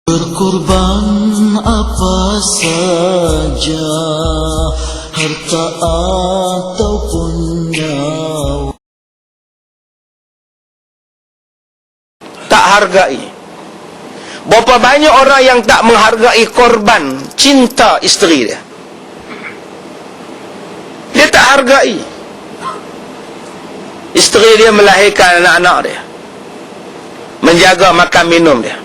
Berkorban apa saja, harta ataupun nyawa, tak hargai. Berapa banyak orang yang tak menghargai korban cinta isteri dia. Dia tak hargai. Isteri dia melahirkan anak-anak dia, menjaga makan minum dia.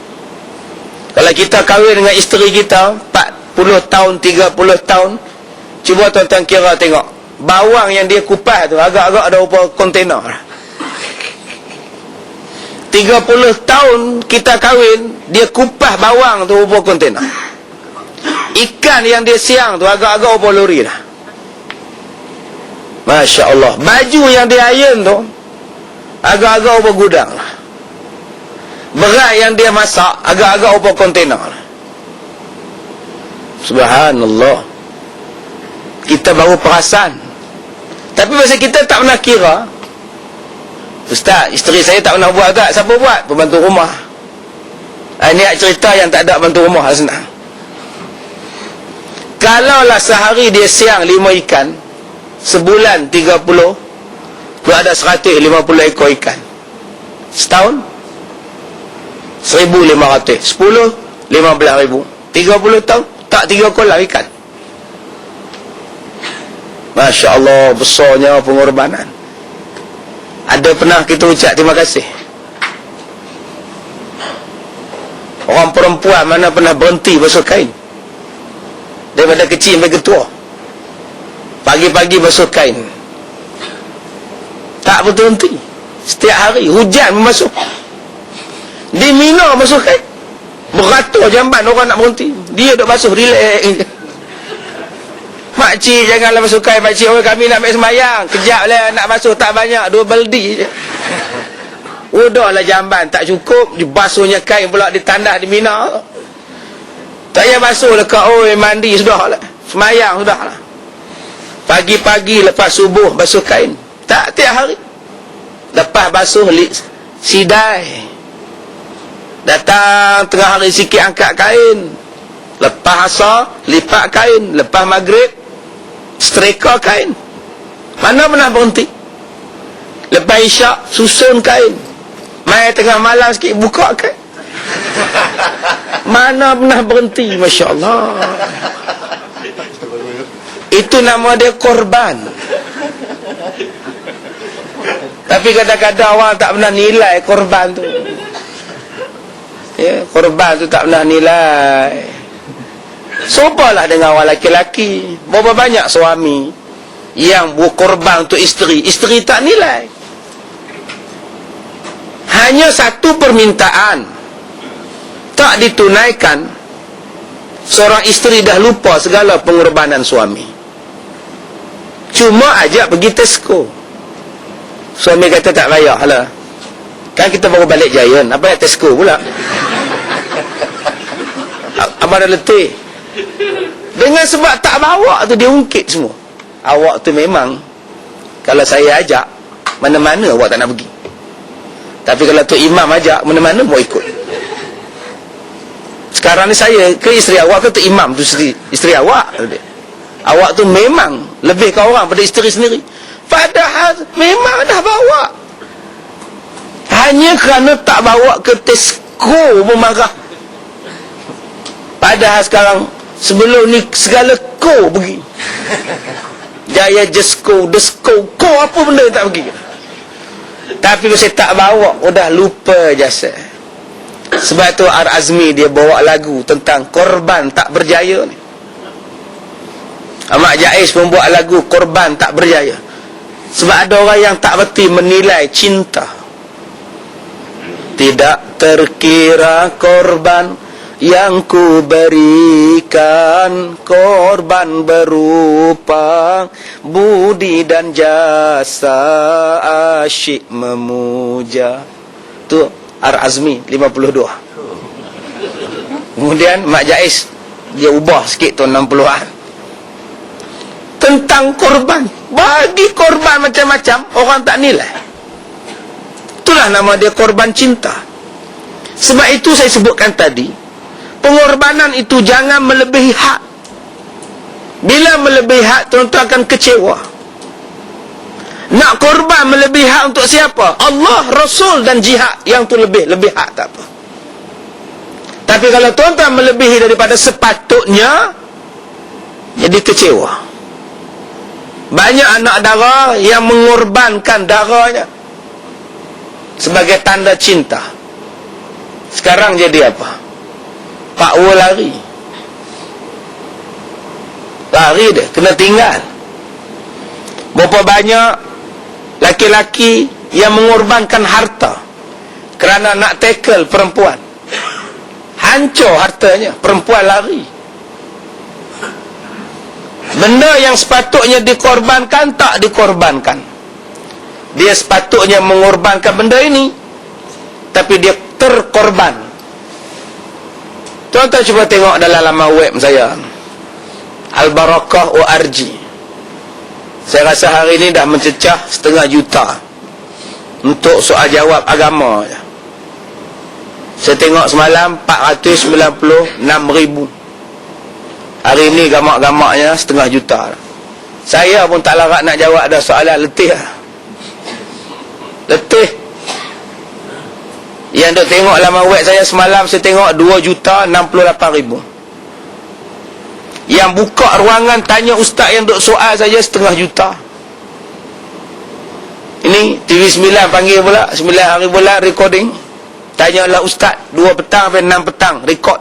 Kalau kita kahwin dengan isteri kita 40 tahun, 30 tahun, cuba tuan-tuan kira tengok, bawang yang dia kupas tu agak-agak ada rupa kontainer. 30 tahun kita kahwin, dia kupas bawang tu rupa kontainer. Ikan yang dia siang tu agak-agak rupa lori dah. Masya Allah. Baju yang dia iron tu agak-agak rupa gudang lah. Berat yang dia masak agak-agak rupa kontainer. Subhanallah. Kita baru perasan. Tapi masa kita tak pernah kira, Ustaz, isteri saya tak pernah buat tak? Siapa buat? Pembantu rumah. Ini cerita yang tak ada pembantu rumah lah, senang. Kalaulah sehari dia siang 5 ikan, sebulan 30, tu ada 150 ekor ikan. Setahun 1,500, 10, 15,000, 30 tahun tak 3 kolam ikan. Masya Allah, besarnya pengorbanan. Ada pernah kita ucap terima kasih? Orang perempuan mana pernah berhenti basuh kain? Daripada kecil sampai ketua, pagi-pagi basuh kain, tak berhenti. Setiap hari hujan membasuh. Di Mina basuh kain, beratur jamban orang nak berhenti, dia duk basuh, relax je. Makcik janganlah basuh kain, makcik, oh, kami nak ambil sembahyang, kejap lah nak basuh, tak banyak, 2 baldi je. Udahlah jamban tak cukup, dibasuhnya kain pula ditandah di Mina. Tak payah basuh dekat, oi mandi sudah lah, sembahyang sudah lah. Pagi-pagi lepas subuh basuh kain, tak tiap hari. Lepas basuh sidai, datang tengah hari sikit angkat kain, lepas asar lipat kain, lepas maghrib setrika kain. Mana pernah berhenti? Lepas isyak susun kain, mai tengah malam sikit buka kain. Mana pernah berhenti? Masya Allah. Itu nama dia korban. Tapi kadang-kadang orang tak pernah nilai korban tu. Ya, korban tu tak pernah nilai. Sobalah dengan orang lelaki-lelaki. Berapa banyak suami yang berkorban untuk isteri, isteri tak nilai. Hanya satu permintaan tak ditunaikan, seorang isteri dah lupa segala pengorbanan suami. Cuma ajak pergi Tesco, suami kata tak payah lah, kan kita baru balik Giant, apa nak Tesco pula? Abang dah letih. Dengan sebab tak bawa tu dia ungkit semua. Awak tu memang, kalau saya ajak mana-mana awak tak nak pergi, tapi kalau tu imam ajak mana-mana mau ikut. Sekarang ni saya ke isteri awak ke tu imam tu isteri awak, awak tu memang lebih ke orang pada isteri sendiri, padahal memang dah bawa. Hanya kerana tak bawa ke Tesco pun marah. Padahal sekarang, sebelum ni segala ko pergi. Jaya Jesko, Desko, ko apa benda tak pergi. Tapi masa tak bawa, dah lupa jasa. Sebab tu Ar-Azmi dia bawa lagu tentang korban tak berjaya ni. Ahmad Jais pun buat lagu korban tak berjaya. Sebab ada orang yang tak berhenti menilai cinta. Tidak terkira korban yang ku berikan, korban berupa budi dan jasa, asyik memuja. Tu Ar-Azmi 52. Kemudian Mak Jais dia ubah sikit tahun 60-an tentang korban. Bagi korban macam-macam, orang tak nilai. Itulah nama dia korban cinta. Sebab itu saya sebutkan tadi, pengorbanan itu jangan melebihi hak. Bila melebihi hak, tuan-tuan akan kecewa. Nak korban melebihi hak untuk siapa? Allah, Rasul dan jihad. Yang tu lebih hak tak apa. Tapi kalau tuan-tuan melebihi daripada sepatutnya, jadi kecewa. Banyak anak dara yang mengorbankan darahnya sebagai tanda cinta. Sekarang jadi apa? Pak Wo lari dia, kena tinggal. Berapa banyak laki-laki yang mengorbankan harta kerana nak tackle perempuan, hancur hartanya, perempuan lari. Benda yang sepatutnya dikorbankan tak dikorbankan. Dia sepatutnya mengorbankan benda ini, tapi dia terkorban. Tuan-tuan cuba tengok dalam laman web saya, Al-Barakah ORG. Saya rasa hari ini dah mencecah 500,000 untuk soal jawab agama. Saya tengok semalam 496,000. Hari ini gamak-gamaknya 500,000. Saya pun tak larat nak jawab dah soalan, letih lah. Letih. Yang duk tengok laman web saya semalam, saya tengok 2,68,000. Yang buka ruangan tanya ustaz yang duk soal saja 500,000. Ini TV9 panggil pula 9 hari bulan recording. Tanyalah ustaz 2 petang sampai 6 petang rekod.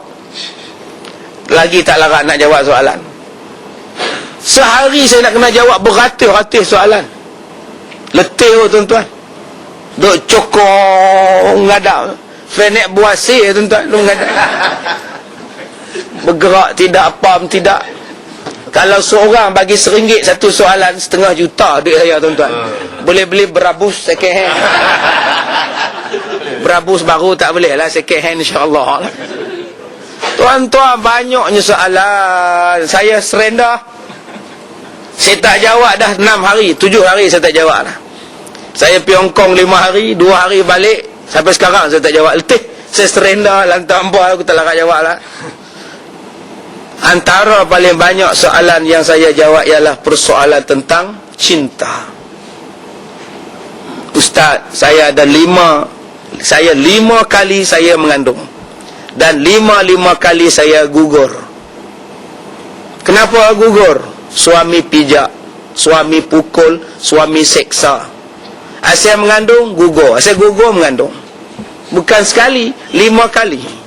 Lagi tak larat nak jawab soalan. Sehari saya nak kena jawab beratus-ratus soalan. Letih tuan-tuan. Duk cokong ngadak. Fenek buasir tuan-tuan, duk ngadak. Bergerak tidak, apa pun tidak. Kalau seorang bagi RM1 satu soalan, 500,000 duit saya tuan-tuan. Boleh beli berabus second hand. Berabus baru tak boleh lah, second hand insya-Allah. Tuan-tuan, banyaknya soalan. Saya surrender. Saya tak jawab dah 6 hari, 7 hari saya tak jawab dah. Saya pergi Hong Kong 5 hari, 2 hari balik. Sampai sekarang saya tak jawab. Letih, saya surrender. Lantak ambah aku tak larat jawab lah. Antara paling banyak soalan yang saya jawab ialah persoalan tentang cinta. Ustaz, saya ada 5 kali saya mengandung. Dan 5 kali saya gugur. Kenapa gugur? Suami pijak, suami pukul, suami seksa. Asyik mengandung, gugur. Asyik gugur, mengandung. Bukan sekali, 5 kali.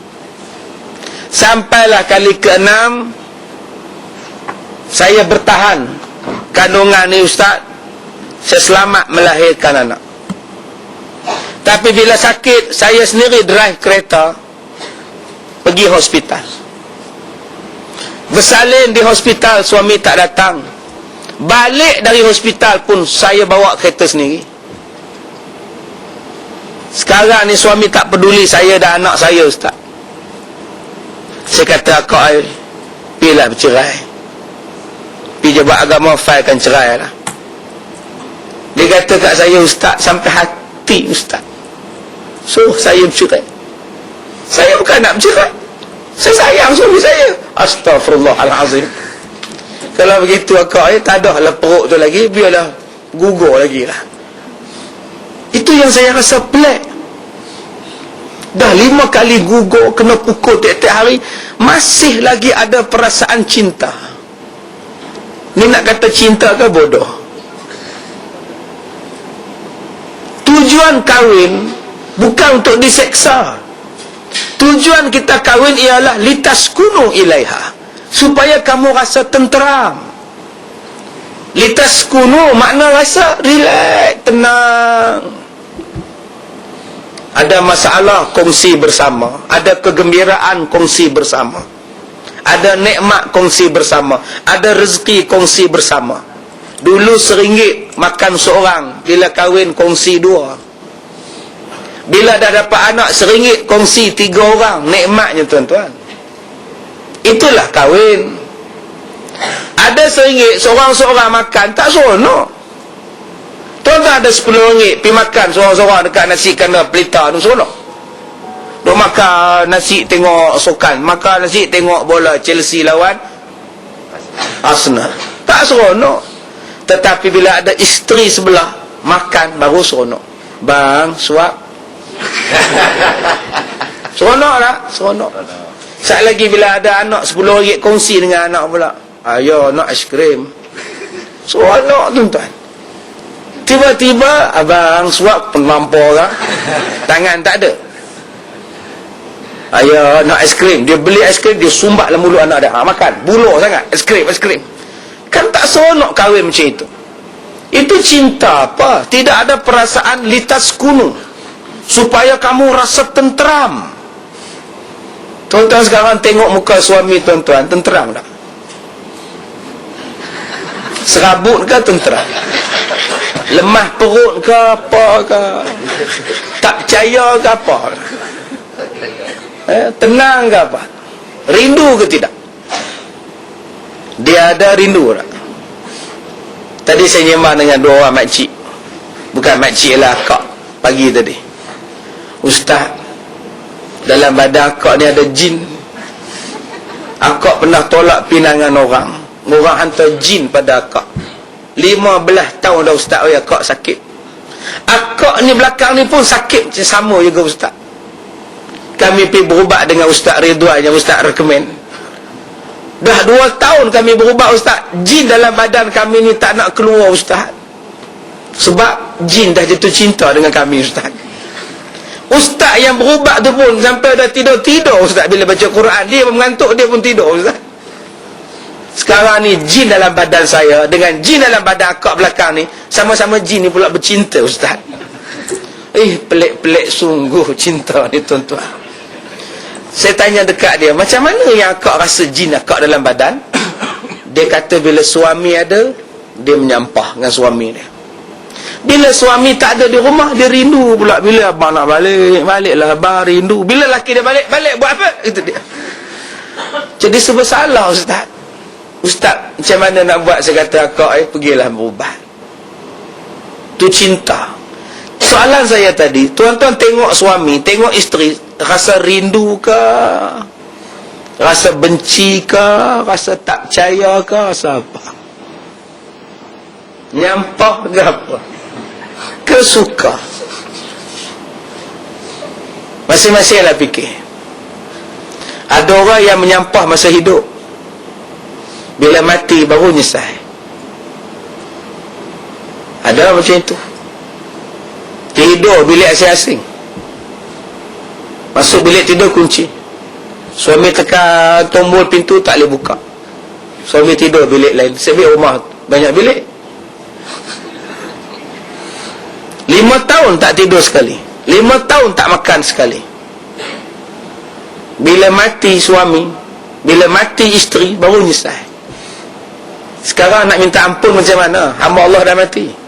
Sampailah kali ke-6 saya bertahan kandungan ni ustaz. Saya selamat melahirkan anak. Tapi bila sakit, saya sendiri drive kereta pergi hospital. Bersalin di hospital, suami tak datang. Balik dari hospital pun saya bawa kereta sendiri. Sekarang ni suami tak peduli saya dan anak saya ustaz. Saya kata, akak saya pergilah bercerai. Pergi jabat agama, filekan cerai lah. Dia kata kat saya, ustaz, sampai hati ustaz, so saya bercerai. Saya bukan nak bercerai, saya sayang suami saya. Astaghfirullahalazim. Kalau begitu akak saya tak ada lah perut tu lagi, biarlah gugur lagi lah. Itu yang saya rasa pelik. Dah 5 kali gugur, kena pukul tiap-tiap hari, masih lagi ada perasaan cinta. Ni nak kata cinta ke bodoh? Tujuan kahwin bukan untuk diseksa. Tujuan kita kahwin ialah litaskunu ilaiha, supaya kamu rasa tenteram. Litaskunu makna rasa relax, tenang. Ada masalah, kongsi bersama. Ada kegembiraan, kongsi bersama. Ada nikmat, kongsi bersama. Ada rezeki, kongsi bersama. Dulu RM1 makan seorang, bila kahwin kongsi 2. Bila dah dapat anak RM1 kongsi 3 orang. Nikmatnya tuan-tuan. Itulah kahwin. Ada RM1 seorang-seorang makan, tak seronok. Tuan-tuan ada RM10 pergi makan seorang-seorang dekat nasi kandar pelita tu, seronok. Duk makan nasi tengok sukan, makan nasi tengok bola Chelsea lawan Arsenal. Tak seronok. Tetapi bila ada isteri sebelah makan, baru seronok. Bang, suap. Seronok tak? Seronok. Sat lagi bila ada anak 10 ringgit kongsi dengan anak pula. Ayo nak aiskrim. Seronok tuan-tuan. Tiba-tiba abang suap pengampur kan. Tangan tak ada. Ayo nak aiskrim. Dia beli aiskrim, dia sumbat dalam mulut anak dia. Makan. Bulur sangat. Aiskrim. Kan tak seronok kahwin macam itu. Itu cinta apa? Tidak ada perasaan litas kuno. Supaya kamu rasa tenteram. Tuan-tuan sekarang tengok muka suami tuan-tuan, tenteram tak? Serabut ke tenteram? Lemah perut ke apa ke? Tak percaya ke apa? Tenang ke apa? Rindu ke tidak? Dia ada rindu tak? Tadi saya nyembah dengan 2 orang makcik. Bukan makcik lah, akak pagi tadi. Ustaz, dalam badan akak ni ada jin. Akak pernah tolak pinangan orang. Orang hantar jin pada akak. 15 tahun dah Ustaz, akak sakit. Akak ni belakang ni pun sakit macam sama juga Ustaz. Kami pergi berubat dengan Ustaz Ridwan yang Ustaz recommend. Dah 2 tahun kami berubat Ustaz. Jin dalam badan kami ni tak nak keluar Ustaz. Sebab jin dah jatuh cinta dengan kami Ustaz. Ustaz yang berubat tu pun sampai dah tidur-tidur Ustaz bila baca Quran. Dia mengantuk, dia pun tidur Ustaz. Sekarang ni jin dalam badan saya dengan jin dalam badan akak belakang ni, sama-sama jin ni pula bercinta Ustaz. Pelik-pelik sungguh cinta ni tuan-tuan. Saya tanya dekat dia, macam mana yang akak rasa jin akak dalam badan? Dia kata bila suami ada, dia menyampah dengan suami dia. Bila suami tak ada di rumah, dia rindu pula. Bila abang nak balik, baliklah abang, rindu. Bila laki dia balik buat apa? Itu dia. Jadi sebesalah Ustaz. Ustaz, macam mana nak buat? Saya kata akak, pergilah berubat. Tu cinta. Soalan saya tadi, tuan-tuan tengok suami, tengok isteri, rasa rindu ke? Rasa benci ke? Rasa tak percaya ke? Rasa apa? Nyampah ke apa? Kesuka. Masing-masing lah fikir. Ada orang yang menyampah masa hidup, bila mati baru nyesal. Ada macam itu. Tidur bilik asing-asing, masuk bilik tidur kunci. Suami tekan tombol pintu tak boleh buka. Suami tidur bilik lain. Sebab rumah banyak bilik. 5 tahun tak tidur sekali, 5 tahun tak makan sekali. Bila mati suami, bila mati isteri, baru nyesal. Sekarang nak minta ampun macam mana? Hamba Allah dah mati.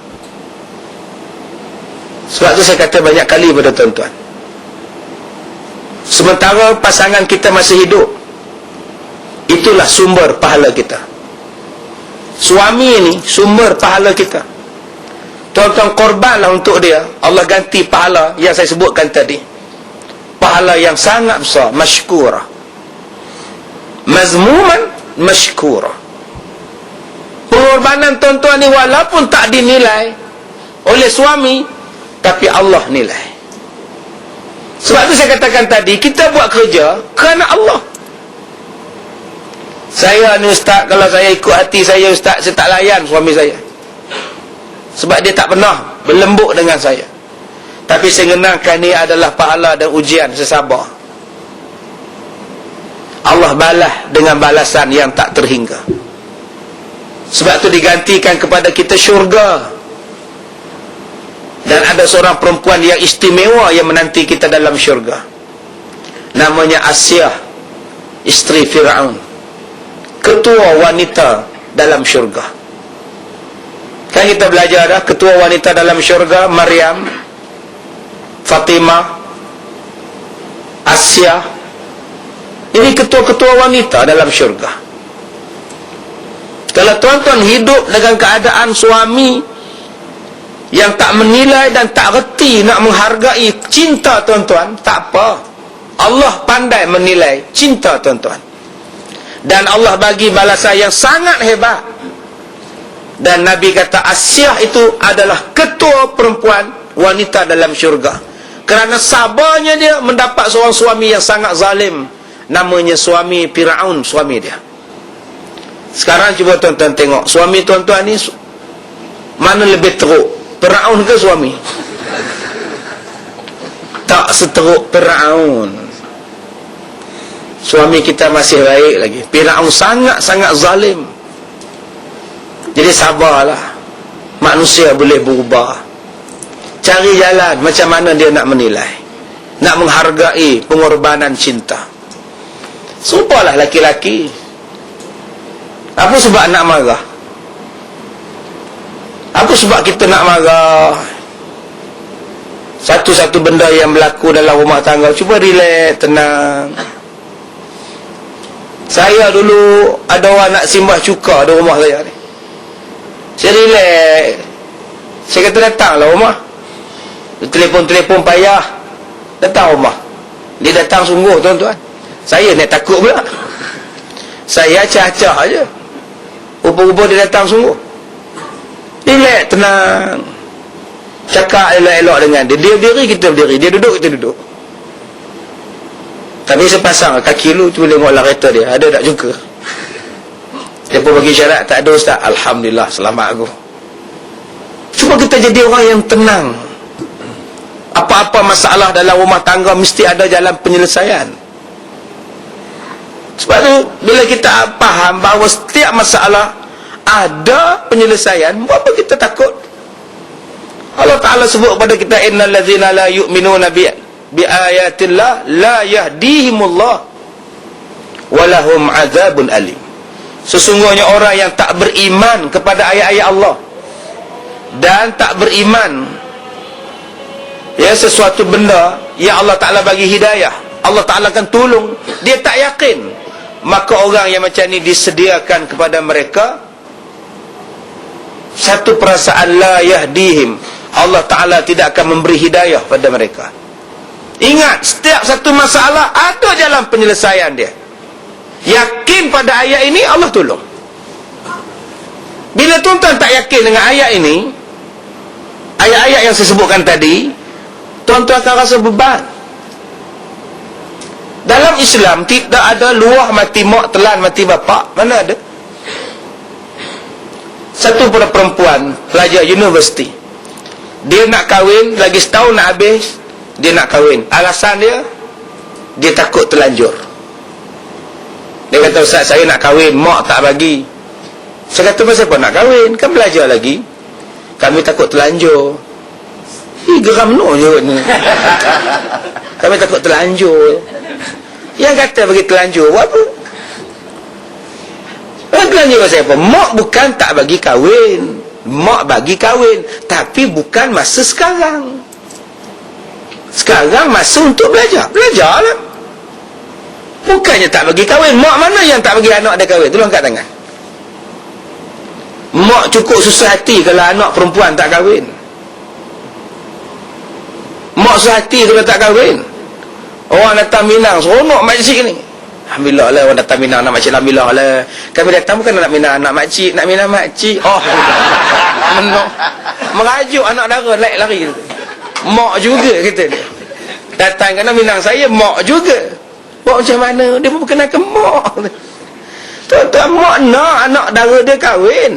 Sebab tu saya kata banyak kali pada tuan-tuan, sementara pasangan kita masih hidup, itulah sumber pahala kita. Suami ini sumber pahala kita. Tuan-tuan korbanlah untuk dia, Allah ganti pahala yang saya sebutkan tadi. Pahala yang sangat besar, masykurah. Mazmuman masykurah. Pengorbanan tuan-tuan ni walaupun tak dinilai oleh suami, tapi Allah nilai. Sebab tu saya katakan tadi, kita buat kerja kerana Allah. Saya ni Ustaz, kalau saya ikut hati saya Ustaz, saya tak layan suami saya. Sebab dia tak pernah berlembut dengan saya. Tapi saya kenangkan ni adalah pahala dan ujian, saya sabar. Allah balas dengan balasan yang tak terhingga. Sebab tu digantikan kepada kita syurga. Dan ada seorang perempuan yang istimewa yang menanti kita dalam syurga. Namanya Asyah, isteri Fir'aun, ketua wanita dalam syurga. Kan kita belajar dah, ketua wanita dalam syurga Maryam, Fatimah, Asyah. Ini ketua-ketua wanita dalam syurga. Kalau tuan-tuan hidup dengan keadaan suami yang tak menilai dan tak reti nak menghargai cinta tuan-tuan, tak apa. Allah pandai menilai cinta, tuan-tuan. Dan Allah bagi balasan yang sangat hebat. Dan Nabi kata Asyah itu adalah ketua perempuan wanita dalam syurga, kerana sabarnya dia mendapat seorang suami yang sangat zalim, namanya suami Firaun, suami dia. Sekarang cuba tuan-tuan tengok, suami tuan-tuan ni mana lebih teruk, Firaun ke suami? Tak seteruk Firaun. Suami kita masih baik lagi. Firaun sangat-sangat zalim. Jadi sabarlah. Manusia boleh berubah. Cari jalan macam mana dia nak menilai, nak menghargai pengorbanan cinta. Sumpahlah laki-laki. Apa sebab nak marah? Apa sebab kita nak marah? Satu-satu benda yang berlaku dalam rumah tangga, cuba relax, tenang. Saya dulu ada orang nak simbah cuka di rumah saya ni. Saya relax. Saya kata datanglah rumah. Telefon-telefon payah, datang rumah. Dia datang sungguh, tuan-tuan. Saya nak takut pula. Saya acah-acah aja. Rupa-rupa dia datang sungguh. Relax, tenang. Cakap elok-elok dengan dia. Dia berdiri, kita berdiri. Dia duduk, kita duduk. Tapi saya pasang kaki lu, cuba tengoklah kereta dia, ada tak juga. Dia pun bagi syarat, tak ada ustaz. Alhamdulillah, selamat aku. Cuba kita jadi orang yang tenang. Apa-apa masalah dalam rumah tangga mesti ada jalan penyelesaian. Sebab tu bila kita faham bahawa setiap masalah ada penyelesaian, apa kita takut? Allah Ta'ala sebut kepada kita, innal ladzina la yu'minuna bi ayatillah la yahdihimullah walahum azabun alim. Sesungguhnya orang yang tak beriman kepada ayat-ayat Allah dan tak beriman sesuatu benda yang Allah Ta'ala bagi hidayah, Allah Ta'ala akan tolong, dia tak yakin, maka orang yang macam ni disediakan kepada mereka satu perasaan la yahdihim, Allah Ta'ala tidak akan memberi hidayah pada mereka. Ingat, setiap satu masalah ada jalan penyelesaian dia. Yakin pada ayat ini, Allah tolong. Bila tuan-tuan tak yakin dengan ayat ini, ayat-ayat yang saya sebutkan tadi, tuan-tuan akan rasa beban. Dalam Islam tidak ada luah mati mak, telan mati bapak. Mana ada? Satu perempuan pelajar universiti, dia nak kahwin, lagi setahun nak habis, dia nak kahwin. Alasan dia takut terlanjur. Dia kata, ustaz, saya nak kahwin, mak tak bagi. Saya kata, pasal apa nak kahwin? Kan belajar lagi. Kami takut terlanjur. Geram no je ni. Kami takut terlanjur. Yang kata bagi terlanjur, buat apa? Terlanjur pasal apa? Mak bukan tak bagi kahwin. Mak bagi kahwin, tapi bukan masa sekarang. Sekarang masa untuk belajar. Belajarlah. Bukannya tak bagi kahwin. Mak mana yang tak bagi anak dia kahwin? Tolong angkat tangan. Mak cukup susah hati kalau anak perempuan tak kahwin. Mak susah hati kalau tak kahwin. Orang datang Minang, seronok makcik ni. Alhamdulillah lah orang datang Minang, nak makcik Alhamdulillah lah. Kami datang bukan nak Minang anak makcik, nak Minang makcik. Oh, menok. Merajuk anak dara, naik lari. Mak juga kata dia. Datang kena Minang saya, mak juga. Mak macam mana? Dia pun perkenalkan mak. Tuan-tuan, mak nak anak dara dia kahwin.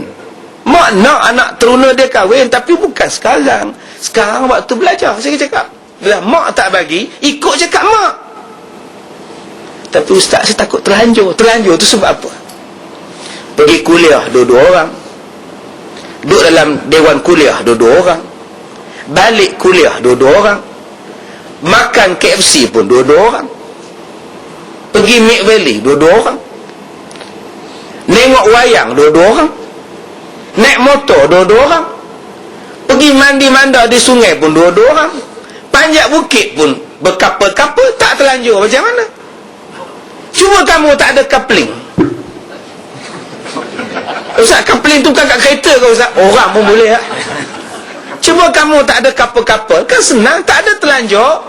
Mak nak anak teruna dia kahwin, tapi bukan sekarang. Sekarang waktu belajar. Saya cakap, bila mak tak bagi, ikut cakap mak. Tapi ustaz, saya takut terlanjur. Terlanjur tu sebab apa? Pergi kuliah dua-dua orang, duduk dalam dewan kuliah dua-dua orang, balik kuliah dua-dua orang, makan KFC pun dua-dua orang, pergi Mid Valley dua-dua orang, nengok wayang dua-dua orang, naik motor dua-dua orang, pergi mandi-manda di sungai pun dua-dua orang, panjat bukit pun berkapal-kapal, tak terlanjur. Macam mana? Cuma kamu tak ada coupling. Ustaz, coupling tu kan kat kereta ke ustaz? Orang pun boleh tak? Cuma kamu tak ada couple-couple, kan senang, tak ada terlanjur.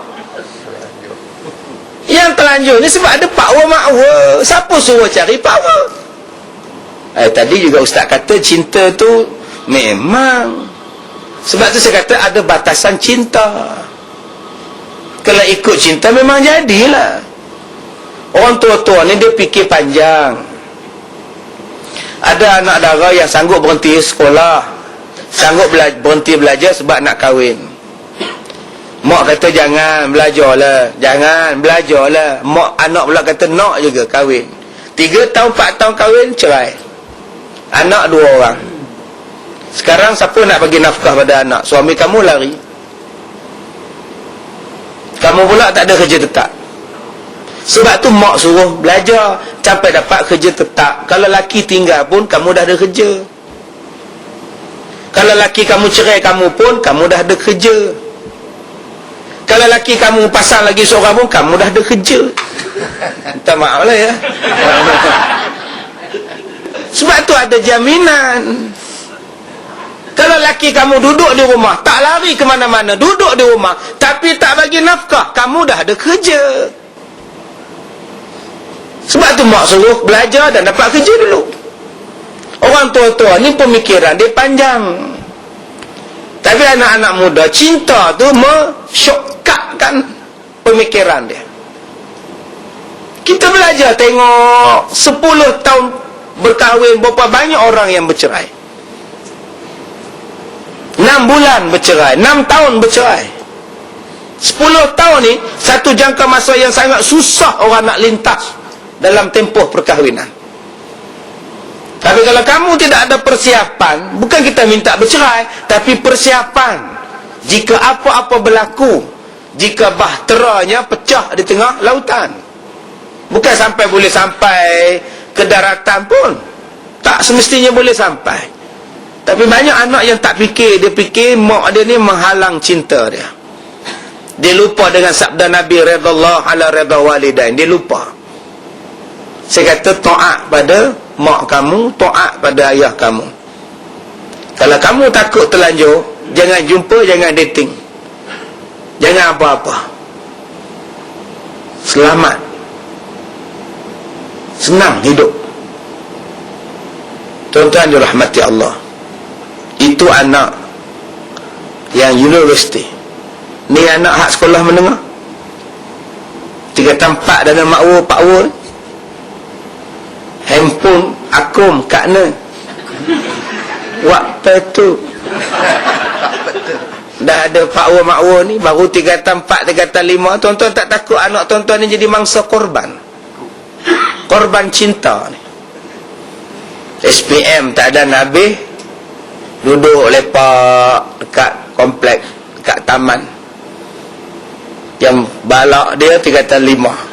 Yang telanjur ni sebab ada power makwa. Siapa suruh cari power? Tadi juga ustaz kata cinta tu memang. Sebab tu saya kata ada batasan cinta. Kalau ikut cinta memang jadilah. Orang tua-tua ni dia fikir panjang. Ada anak dara yang sanggup berhenti sekolah, sanggup berhenti belajar sebab nak kahwin. Mak kata jangan belajarlah, jangan belajarlah. Mak anak pula kata nak juga kahwin. 3 tahun 4 tahun kahwin cerai. Anak 2 orang. Sekarang siapa nak bagi nafkah pada anak? Suami kamu lari. Kamu pula tak ada kerja tetap. Sebab tu mak suruh belajar sampai dapat kerja tetap. Kalau laki tinggal pun kamu dah ada kerja. Kalau laki kamu cerai kamu pun kamu dah ada kerja. Kalau laki kamu pasang lagi seorang pun kamu dah ada kerja. Minta maaf lah ya. Sebab tu ada jaminan. Kalau laki kamu duduk di rumah, tak lari ke mana-mana, duduk di rumah, tapi tak bagi nafkah, kamu dah ada kerja. Sebab tu mak suruh belajar dan dapat kerja dulu. Orang tua-tua ni pemikiran dia panjang. Tapi anak-anak muda, cinta tu mensyokatkan pemikiran dia. Kita belajar tengok 10 tahun berkahwin, berapa banyak orang yang bercerai. 6 bulan bercerai, 6 tahun bercerai. 10 tahun ni satu jangka masa yang sangat susah orang nak lintas dalam tempoh perkahwinan. Tapi kalau kamu tidak ada persiapan, bukan kita minta bercerai, tapi persiapan. Jika apa-apa berlaku, jika bahteranya pecah di tengah lautan, bukan boleh sampai ke daratan pun, tak semestinya boleh sampai. Tapi banyak anak yang tak fikir. Dia fikir mak dia ni menghalang cinta dia. Dia lupa dengan sabda Nabi redallahu ala redha walidain. Dia lupa. Saya kata taat pada mak kamu, taat pada ayah kamu. Kalau kamu takut terlanjur, jangan jumpa, jangan dating, jangan apa-apa. Selamat, senang hidup. Tuan-tuan dirahmati Allah, itu anak yang universiti. Ni anak hak sekolah menengah, 3 tempat dalam makwa handphone akum kakna waktu tu dah ada makwa ni baru 3 tempat 3 5. Tuan-tuan tak takut anak tuan-tuan ni jadi mangsa korban cinta ni? SPM tak ada Nabi, duduk lepak dekat komplek, dekat taman. Yang balak dia 3 5.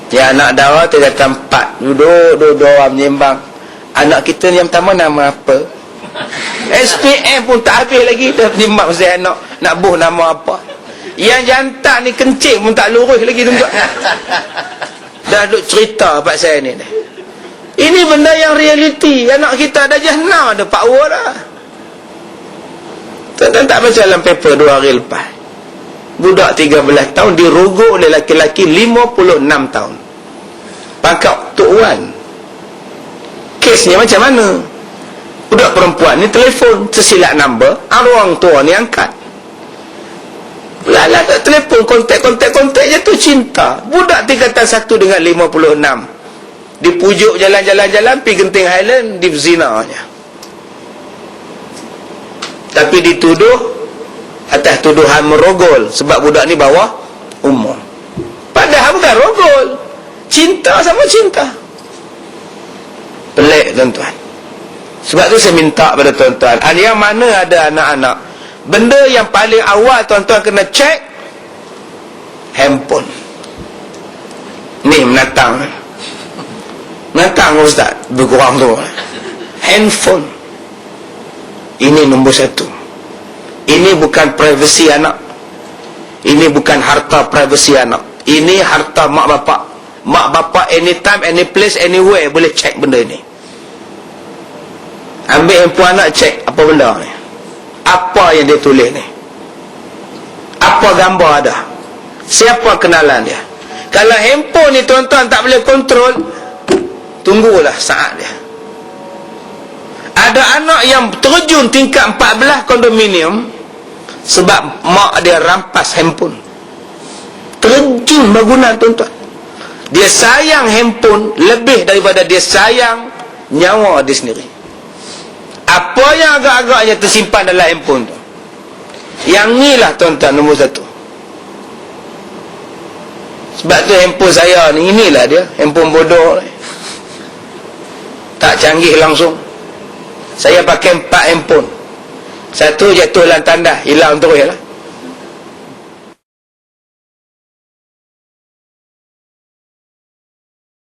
Yang anak dara 3 4. Duduk orang menyembang. Anak kita ni yang pertama nama apa? SPM pun tak habis lagi, dah menyembang pasal anak nak buh nama apa. Yang jantan ni kencing pun tak lurus lagi tu. Dah duduk cerita pasal ni. Ini benda yang realiti. Anak kita dah jahanam, ada power dah. Tuan-tuan tak baca dalam paper 2 hari lepas, budak 13 tahun dirogok oleh laki-laki 56 tahun. Pangkat Tok Wan. Kesnya macam mana? Budak perempuan ni telefon, tersilap number, orang tua ni angkat. Lala kat telefon, kontak jatuh cinta. Budak tingkatan 1 dengan 56. Dipujuk jalan-jalan, pergi Genting Highland, dizinanya. Tapi dituduh atas tuduhan merogol, sebab budak ni bawah umur. Padahal bukan rogol. Cinta sama cinta. Pelik tuan-tuan. Sebab tu saya minta pada tuan-tuan, yang mana ada anak-anak, benda yang paling awal tuan-tuan kena cek handphone. Ni menatang ustaz, berkurang tu handphone. Ini nombor 1. Ini bukan privasi anak. Ini bukan harta privasi anak. Ini harta mak bapak. Mak bapak anytime, any place, anywhere boleh cek benda ni. Ambil handphone anak, cek apa benda ni, apa yang dia tulis ni, apa gambar ada. Siapa kenalan dia? Kalau handphone ni tuan-tuan tak boleh kontrol, tunggulah saat dia. Ada anak yang terjun tingkat 14 kondominium sebab mak dia rampas handphone. Terjun bangunan, tuan-tuan. Dia sayang handphone lebih daripada dia sayang nyawa dia sendiri. Apa yang agak-agaknya tersimpan dalam handphone tu, yang ni lah tuan-tuan nombor satu. Sebab tu handphone saya ni, inilah dia, handphone bodoh ni. Tak canggih langsung. Saya pakai 4 handphone. Satu jatuh dalam tandas, hilang terus lah.